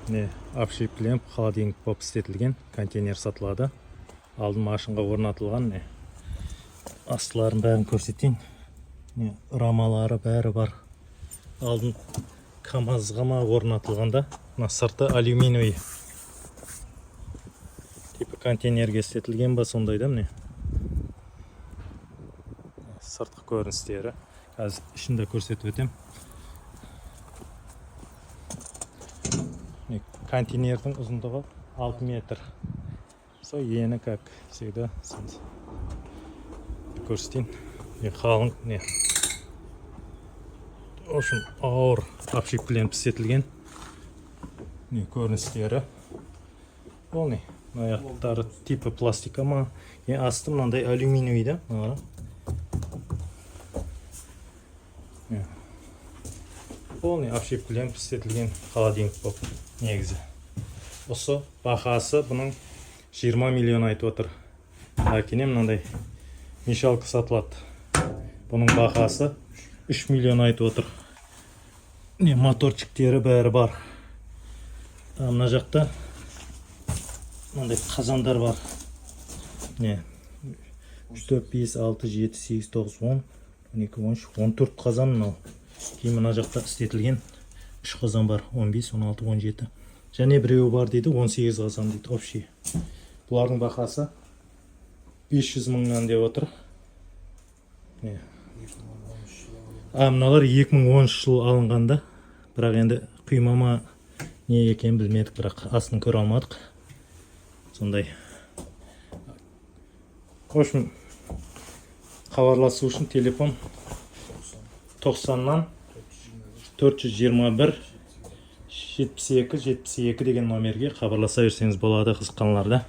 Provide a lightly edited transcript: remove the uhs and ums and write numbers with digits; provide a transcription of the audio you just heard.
Апшипленіп холодильник болып істетілген контейнер сатылады. Алдын машинға орнатылған. Астыларын бәрін көрсетейін. Рамалары бәрі бар. Алдын КамАЗға орнатылғанда. Сырты алюминиевый типі контейнерге істетілген ба, сондай да. Сыртқы көріністері. Қазір ішінде көрсетіп өтем. Контейнердің ұзындығы 6 метр. Сол ені как всегда көрсетейін. Қалың Ошын ауыр апшипленіп істетілген көріністері. Ол аяқтары типі пластика ма. Асты мынандай алюминиевый да. Ол апшипленіп істетілген холодильник болып негізі. Осы бағасы бұның 20 миллион айтып отыр. Әкене мынандай мешалка сатылады. Бұның бағасы 3 миллион айтып отыр. Моторчиктері бәрі бар. Мына жақта мынандай қазандар бар. 3, 4, 5, 6, 7, 8, 9, 10, 12, 13, 14 қазан мынау. Кейін мына жақта істетілген 3 қазан бар. 15, 16, 17. Және біреуі бар дейді, 18 қазан дейді общий. Бұлардың бағасы 500 мыңнан деп отыр. Мыналар 2013 жыл алынғанда, бірақ енді құймама не екен білмедік, бірақ астын көре алмадық. Сондай. Қошым, хабарласу үшін телефон 90-нан 421 72 72 деген номерге хабарласа берсеңіз болады, қызыққанларда.